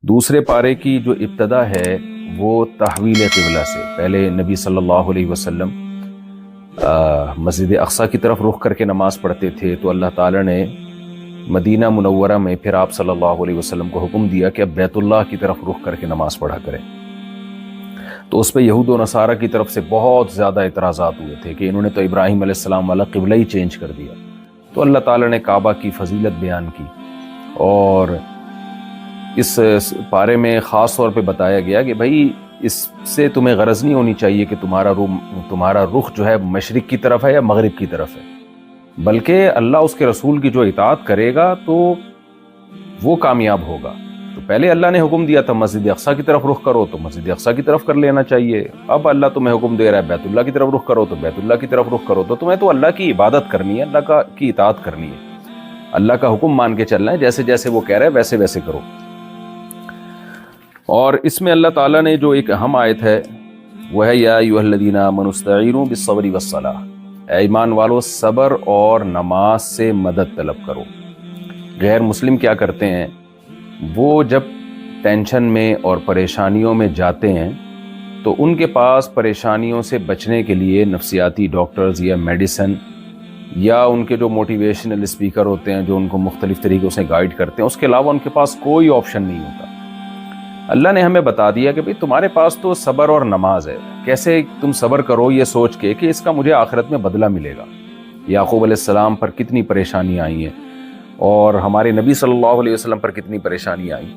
دوسرے پارے کی جو ابتدا ہے وہ تحویل قبلہ سے. پہلے نبی صلی اللہ علیہ وسلم مسجد اقصی کی طرف رخ کر کے نماز پڑھتے تھے، تو اللہ تعالیٰ نے مدینہ منورہ میں پھر آپ صلی اللہ علیہ وسلم کو حکم دیا کہ اب بیت اللہ کی طرف رخ کر کے نماز پڑھا کریں. تو اس پہ یہود و نصارہ کی طرف سے بہت زیادہ اعتراضات ہوئے تھے کہ انہوں نے تو ابراہیم علیہ السلام والا قبلہ ہی چینج کر دیا. تو اللہ تعالیٰ نے کعبہ کی فضیلت بیان کی، اور اس پارے میں خاص طور پہ بتایا گیا کہ بھائی اس سے تمہیں غرض نہیں ہونی چاہیے کہ تمہارا رخ جو ہے مشرق کی طرف ہے یا مغرب کی طرف ہے، بلکہ اللہ اس کے رسول کی جو اطاعت کرے گا تو وہ کامیاب ہوگا. تو پہلے اللہ نے حکم دیا تھا مسجد اقصی کی طرف رخ کرو، تو مسجد اقصی کی طرف کر لینا چاہیے. اب اللہ تمہیں حکم دے رہا ہے بیت اللہ کی طرف رخ کرو، تو بیت اللہ کی طرف رخ کرو. تو تمہیں تو اللہ کی عبادت کرنی ہے، اللہ کی اطاعت کرنی ہے، اللہ کا حکم مان کے چلنا ہے، جیسے جیسے وہ کہہ رہے ہیں ویسے ویسے کرو. اور اس میں اللہ تعالیٰ نے جو ایک اہم آیت ہے وہ ہے یا ایھا الذین آمنوا استعینوا بالصبر والصلاۃ، اے ایمان والو صبر اور نماز سے مدد طلب کرو. غیر مسلم کیا کرتے ہیں، وہ جب ٹینشن میں اور پریشانیوں میں جاتے ہیں تو ان کے پاس پریشانیوں سے بچنے کے لیے نفسیاتی ڈاکٹرز یا میڈیسن یا ان کے جو موٹیویشنل اسپیکر ہوتے ہیں جو ان کو مختلف طریقوں سے گائیڈ کرتے ہیں، اس کے علاوہ ان کے پاس کوئی آپشن نہیں ہوتا. اللہ نے ہمیں بتا دیا کہ بھئی تمہارے پاس تو صبر اور نماز ہے، کیسے تم صبر کرو یہ سوچ کے کہ اس کا مجھے آخرت میں بدلہ ملے گا. یعقوب علیہ السلام پر کتنی پریشانیاں آئی ہیں، اور ہمارے نبی صلی اللہ علیہ وسلم پر کتنی پریشانیاں آئیں.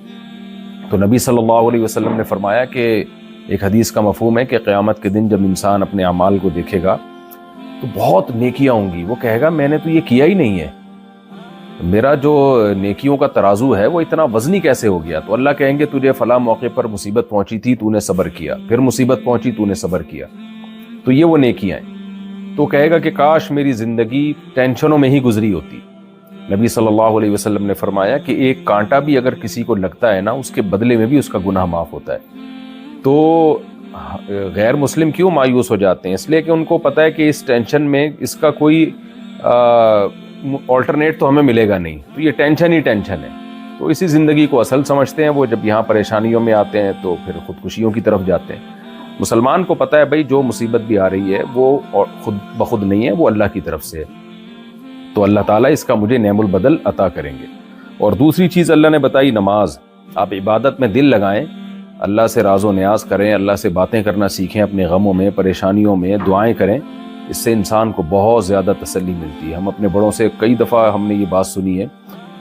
تو نبی صلی اللہ علیہ وسلم نے فرمایا کہ ایک حدیث کا مفہوم ہے کہ قیامت کے دن جب انسان اپنے اعمال کو دیکھے گا تو بہت نیکیاں ہوں گی، وہ کہے گا میں نے تو یہ کیا ہی نہیں ہے، میرا جو نیکیوں کا ترازو ہے وہ اتنا وزنی کیسے ہو گیا. تو اللہ کہیں گے تجھے فلاں موقع پر مصیبت پہنچی تھی، تو نے صبر کیا، پھر مصیبت پہنچی، تو نے صبر کیا، تو یہ وہ نیکیاں ہیں. تو کہے گا کہ کاش میری زندگی ٹینشنوں میں ہی گزری ہوتی. نبی صلی اللہ علیہ وسلم نے فرمایا کہ ایک کانٹا بھی اگر کسی کو لگتا ہے نا، اس کے بدلے میں بھی اس کا گناہ معاف ہوتا ہے. تو غیر مسلم کیوں مایوس ہو جاتے ہیں؟ اس لیے کہ ان کو پتہ ہے کہ اس ٹینشن میں اس کا کوئی آلٹرنیٹ تو ہمیں ملے گا نہیں، تو یہ ٹینشن ہی ٹینشن ہے. تو اسی زندگی کو اصل سمجھتے ہیں. وہ جب یہاں پریشانیوں میں آتے ہیں تو پھر خودکشیوں کی طرف جاتے ہیں. مسلمان کو پتہ ہے بھائی جو مصیبت بھی آ رہی ہے وہ خود بخود نہیں ہے، وہ اللہ کی طرف سے ہے، تو اللہ تعالیٰ اس کا مجھے نعم البدل عطا کریں گے. اور دوسری چیز اللہ نے بتائی نماز. آپ عبادت میں دل لگائیں، اللہ سے راز و نیاز کریں، اللہ سے باتیں کرنا سیکھیں، اپنے غموں میں پریشانیوں میں دعائیں کریں. اس سے انسان کو بہت زیادہ تسلی ملتی ہے. ہم اپنے بڑوں سے کئی دفعہ ہم نے یہ بات سنی ہے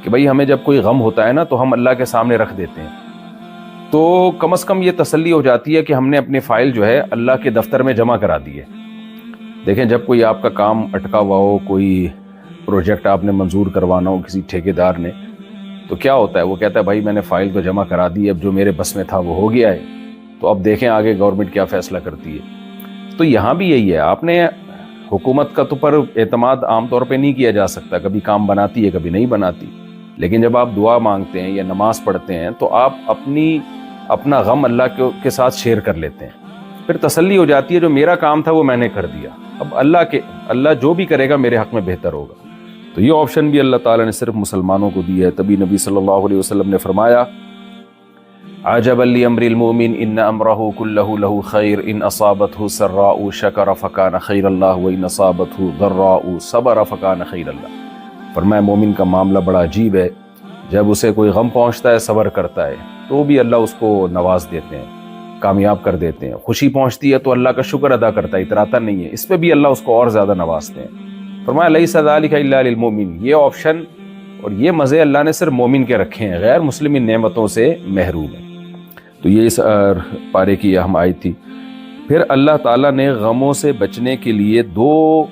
کہ بھئی ہمیں جب کوئی غم ہوتا ہے نا تو ہم اللہ کے سامنے رکھ دیتے ہیں، تو کم از کم یہ تسلی ہو جاتی ہے کہ ہم نے اپنی فائل جو ہے اللہ کے دفتر میں جمع کرا دی ہے. دیکھیں جب کوئی آپ کا کام اٹکا ہوا ہو، کوئی پروجیکٹ آپ نے منظور کروانا ہو کسی ٹھیکیدار نے، تو کیا ہوتا ہے، وہ کہتا ہے بھائی میں نے فائل تو جمع کرا دی، اب جو میرے بس میں تھا وہ ہو گیا ہے، تو اب دیکھیں آگے گورنمنٹ کیا فیصلہ کرتی ہے. تو یہاں بھی یہی ہے. آپ نے حکومت کا تو پر اعتماد عام طور پہ نہیں کیا جا سکتا، کبھی کام بناتی ہے کبھی نہیں بناتی، لیکن جب آپ دعا مانگتے ہیں یا نماز پڑھتے ہیں تو آپ اپنا غم اللہ کے ساتھ شیئر کر لیتے ہیں. پھر تسلی ہو جاتی ہے جو میرا کام تھا وہ میں نے کر دیا، اب اللہ جو بھی کرے گا میرے حق میں بہتر ہوگا. تو یہ آپشن بھی اللہ تعالیٰ نے صرف مسلمانوں کو دی ہے. تبھی نبی صلی اللہ علیہ وسلم نے فرمایا عجبا لامر المؤمن ان امرہ کلہ لہ خیر ان اصابتہ سراء شکر فکان خیر اللہ وان اصابتہ ضراء صبر فکان خیر اللہ. فرمایا مومن کا معاملہ بڑا عجیب ہے، جب اسے کوئی غم پہنچتا ہے صبر کرتا ہے تو بھی اللہ اس کو نواز دیتے ہیں، کامیاب کر دیتے ہیں. خوشی پہنچتی ہے تو اللہ کا شکر ادا کرتا ہے، اتراتا نہیں ہے، اس پہ بھی اللہ اس کو اور زیادہ نوازتے ہیں. فرمایا لیس ذلک الا للمؤمن، یہ آپشن اور یہ مزے اللہ نے صرف مومن کے رکھے ہیں، غیر مسلم ان نعمتوں سے محروم ہے. تو یہ اس پارے کی اہم آیت تھی. پھر اللہ تعالیٰ نے غموں سے بچنے کے لیے دو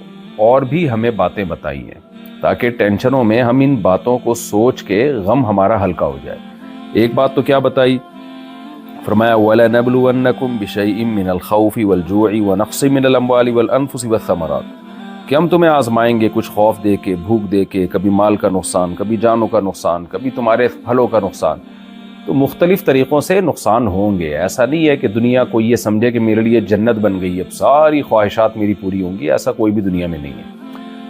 اور بھی ہمیں باتیں بتائی ہیں تاکہ ٹینشنوں میں ہم ان باتوں کو سوچ کے غم ہمارا ہلکا ہو جائے. ایک بات تو کیا بتائی، فرمایا وَلَنَبْلُوَنَّكُمْ بِشَيْءٍ مِّنَ الْخَوْفِ وَالْجُوعِ وَنَقْصٍ مِّنَ الْأَمْوَالِ وَالْأَنفُسِ وَالثَّمَرَاتِ، کہ ہم تمہیں آزمائیں گے کچھ خوف دے کے، بھوک دے کے، کبھی مال کا نقصان، کبھی جانوں کا نقصان، کبھی تمہارے پھلوں کا نقصان. تو مختلف طریقوں سے نقصان ہوں گے. ایسا نہیں ہے کہ دنیا کو یہ سمجھے کہ میرے لیے جنت بن گئی، اب ساری خواہشات میری پوری ہوں گی، ایسا کوئی بھی دنیا میں نہیں ہے.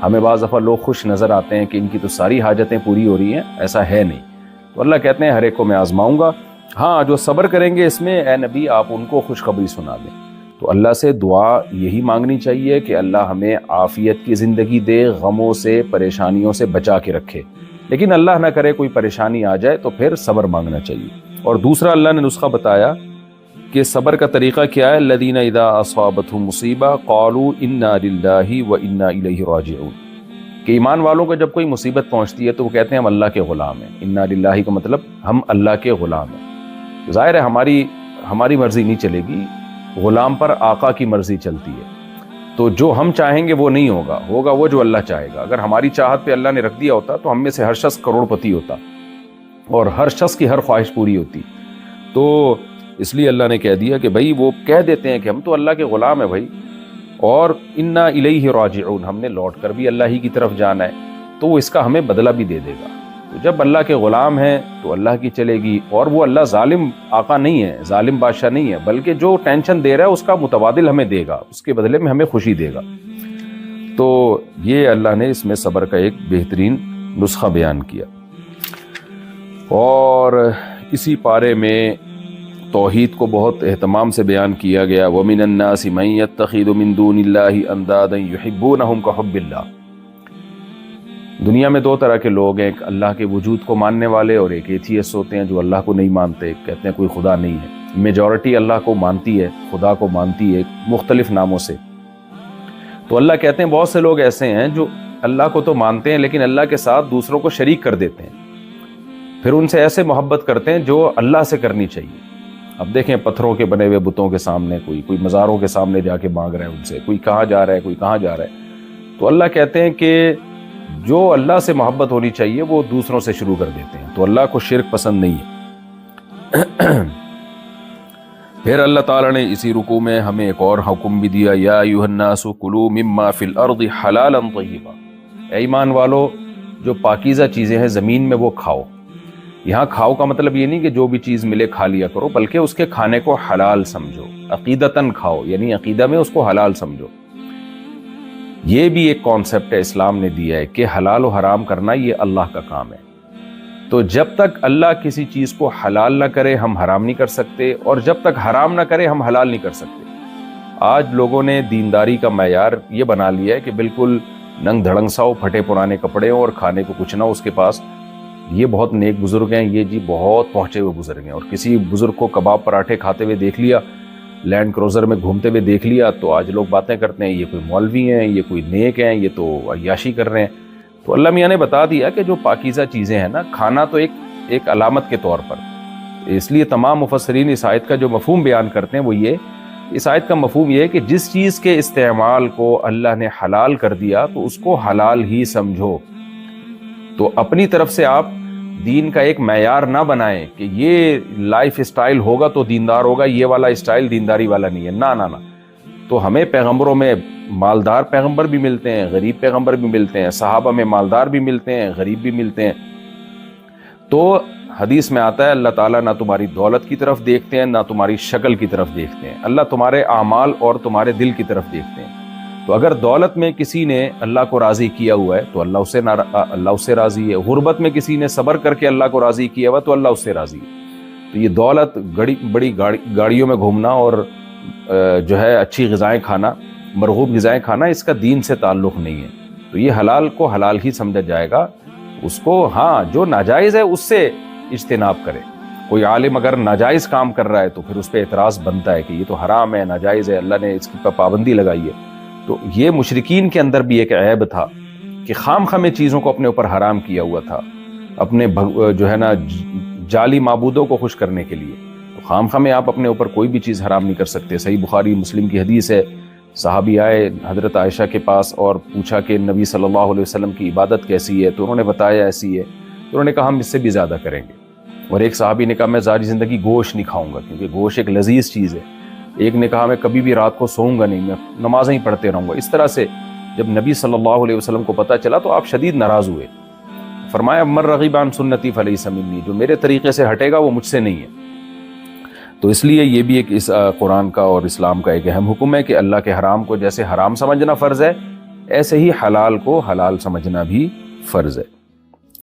ہمیں بعض دفعہ لوگ خوش نظر آتے ہیں کہ ان کی تو ساری حاجتیں پوری ہو رہی ہیں، ایسا ہے نہیں. تو اللہ کہتے ہیں ہر ایک کو میں آزماؤں گا ہاں جو صبر کریں گے اس میں اے نبی آپ ان کو خوشخبری سنا دیں. تو اللہ سے دعا یہی مانگنی چاہیے کہ اللہ ہمیں عافیت کی زندگی دے، غموں سے پریشانیوں سے بچا کے رکھے. لیکن اللہ نہ کرے کوئی پریشانی آ جائے تو پھر صبر مانگنا چاہیے. اور دوسرا اللہ نے نسخہ بتایا کہ صبر کا طریقہ کیا ہے. الذین اذا اصابتهم مصیبہ قالوا انا للہ وانا الیہ راجعون. کہ ایمان والوں کو جب کوئی مصیبت پہنچتی ہے تو وہ کہتے ہیں ہم اللہ کے غلام ہیں. انا للہ کا مطلب ہم اللہ کے غلام ہیں. ظاہر ہے ہماری مرضی نہیں چلے گی، غلام پر آقا کی مرضی چلتی ہے. تو جو ہم چاہیں گے وہ نہیں ہوگا وہ جو اللہ چاہے گا. اگر ہماری چاہت پہ اللہ نے رکھ دیا ہوتا تو ہم میں سے ہر شخص کروڑ پتی ہوتا اور ہر شخص کی ہر خواہش پوری ہوتی. تو اس لیے اللہ نے کہہ دیا کہ بھائی وہ کہہ دیتے ہیں کہ ہم تو اللہ کے غلام ہیں بھائی، اور انا الیہ راجعون، ہم نے لوٹ کر بھی اللہ ہی کی طرف جانا ہے، تو وہ اس کا ہمیں بدلہ بھی دے دے گا. تو جب اللہ کے غلام ہیں تو اللہ کی چلے گی. اور وہ اللہ ظالم آقا نہیں ہے، ظالم بادشاہ نہیں ہے، بلکہ جو ٹینشن دے رہا ہے اس کا متبادل ہمیں دے گا، اس کے بدلے میں ہمیں خوشی دے گا. تو یہ اللہ نے اس میں صبر کا ایک بہترین نسخہ بیان کیا. اور اسی پارے میں توحید کو بہت اہتمام سے بیان کیا گیا. وَمِنَ النَّاسِ مَن يَتَّخِذُ مِن دُونِ اللَّهِ أَندَادًا يُحِبُّونَهُمْ كَحُبِّ اللَّهِ. دنیا میں دو طرح کے لوگ ہیں، ایک اللہ کے وجود کو ماننے والے اور ایک ایتھیسٹ ہوتے ہیں جو اللہ کو نہیں مانتے، کہتے ہیں کوئی خدا نہیں ہے. میجورٹی اللہ کو مانتی ہے، خدا کو مانتی ہے مختلف ناموں سے. تو اللہ کہتے ہیں بہت سے لوگ ایسے ہیں جو اللہ کو تو مانتے ہیں لیکن اللہ کے ساتھ دوسروں کو شریک کر دیتے ہیں، پھر ان سے ایسے محبت کرتے ہیں جو اللہ سے کرنی چاہیے. اب دیکھیں پتھروں کے بنے ہوئے بتوں کے سامنے کوئی مزاروں کے سامنے جا کے مانگ رہا ہے ان سے، کوئی کہاں جا رہا ہے کوئی کہاں جا رہا ہے. تو اللہ کہتے ہیں کہ جو اللہ سے محبت ہونی چاہیے وہ دوسروں سے شروع کر دیتے ہیں. تو اللہ کو شرک پسند نہیں ہے. پھر اللہ تعالیٰ نے اسی رکوع میں ہمیں ایک اور حکم بھی دیا. یا ایھا الناس کلوا مما فی الارض حلالا طیبا. اے ایمان والو جو پاکیزہ چیزیں ہیں زمین میں وہ کھاؤ. یہاں کھاؤ کا مطلب یہ نہیں کہ جو بھی چیز ملے کھا لیا کرو، بلکہ اس کے کھانے کو حلال سمجھو. عقیدتاً کھاؤ یعنی عقیدہ میں اس کو حلال سمجھو. یہ بھی ایک کانسیپٹ ہے اسلام نے دیا ہے کہ حلال و حرام کرنا یہ اللہ کا کام ہے. تو جب تک اللہ کسی چیز کو حلال نہ کرے ہم حرام نہیں کر سکتے، اور جب تک حرام نہ کرے ہم حلال نہیں کر سکتے. آج لوگوں نے دینداری کا معیار یہ بنا لیا ہے کہ بالکل ننگ دھڑنگ سا ہو، پھٹے پرانے کپڑے ہوں اور کھانے کو کچھ نہ ہو اس کے پاس. یہ بہت نیک بزرگ ہیں، یہ جی بہت پہنچے ہوئے بزرگ ہیں. اور کسی بزرگ کو کباب پراٹھے کھاتے ہوئے دیکھ لیا، لینڈ کروزر میں گھومتے ہوئے دیکھ لیا، تو آج لوگ باتیں کرتے ہیں یہ کوئی مولوی ہیں، یہ کوئی نیک ہیں، یہ تو عیاشی کر رہے ہیں. تو اللہ میاں نے بتا دیا کہ جو پاکیزہ چیزیں ہیں نا، کھانا تو ایک علامت کے طور پر. اس لیے تمام مفسرین اس آیت کا جو مفہوم بیان کرتے ہیں وہ یہ، اس آیت کا مفہوم یہ ہے کہ جس چیز کے استعمال کو اللہ نے حلال کر دیا تو اس کو حلال ہی سمجھو. تو اپنی طرف سے آپ دین کا ایک معیار نہ بنائیں کہ یہ لائف اسٹائل ہوگا تو دیندار ہوگا، یہ والا اسٹائل دینداری والا نہیں ہے. نہ. تو ہمیں پیغمبروں میں مالدار پیغمبر بھی ملتے ہیں، غریب پیغمبر بھی ملتے ہیں، صحابہ میں مالدار بھی ملتے ہیں، غریب بھی ملتے ہیں. تو حدیث میں آتا ہے اللہ تعالیٰ نہ تمہاری دولت کی طرف دیکھتے ہیں نہ تمہاری شکل کی طرف دیکھتے ہیں، اللہ تمہارے اعمال اور تمہارے دل کی طرف دیکھتے ہیں. تو اگر دولت میں کسی نے اللہ کو راضی کیا ہوا ہے تو اللہ اس سے راضی ہے. غربت میں کسی نے صبر کر کے اللہ کو راضی کیا ہوا تو اللہ اس سے راضی ہے. تو یہ دولت بڑی گاڑیوں میں گھومنا اور جو ہے اچھی غذائیں کھانا، مرغوب غذائیں کھانا، اس کا دین سے تعلق نہیں ہے. تو یہ حلال کو حلال ہی سمجھا جائے گا. اس کو ہاں جو ناجائز ہے اس سے اجتناب کرے. کوئی عالم اگر ناجائز کام کر رہا ہے تو پھر اس پہ اعتراض بنتا ہے کہ یہ تو حرام ہے، ناجائز ہے، اللہ نے اس کی پابندی لگائی ہے. تو یہ مشرکین کے اندر بھی ایک عیب تھا کہ خام خامے چیزوں کو اپنے اوپر حرام کیا ہوا تھا، اپنے جو ہے نا جعلی معبودوں کو خوش کرنے کے لیے. تو خام خامے آپ اپنے اوپر کوئی بھی چیز حرام نہیں کر سکتے. صحیح بخاری مسلم کی حدیث ہے، صحابی آئے حضرت عائشہ کے پاس اور پوچھا کہ نبی صلی اللہ علیہ وسلم کی عبادت کیسی ہے، تو انہوں نے بتایا ایسی ہے. تو انہوں نے کہا ہم اس سے بھی زیادہ کریں گے. اور ایک صحابی نے کہا میں ساری زندگی گوشت نہیں کھاؤں گا کیونکہ گوشت ایک لذیذ چیز ہے. ایک نے کہا میں کبھی بھی رات کو سوؤں گا نہیں، میں نمازیں ہی پڑھتے رہوں گا. اس طرح سے جب نبی صلی اللہ علیہ وسلم کو پتہ چلا تو آپ شدید ناراض ہوئے. فرمایا من رغب عن سنتی فلیس منی، جو میرے طریقے سے ہٹے گا وہ مجھ سے نہیں ہے. تو اس لیے یہ بھی ایک اس قرآن کا اور اسلام کا ایک اہم حکم ہے کہ اللہ کے حرام کو جیسے حرام سمجھنا فرض ہے، ایسے ہی حلال کو حلال سمجھنا بھی فرض ہے.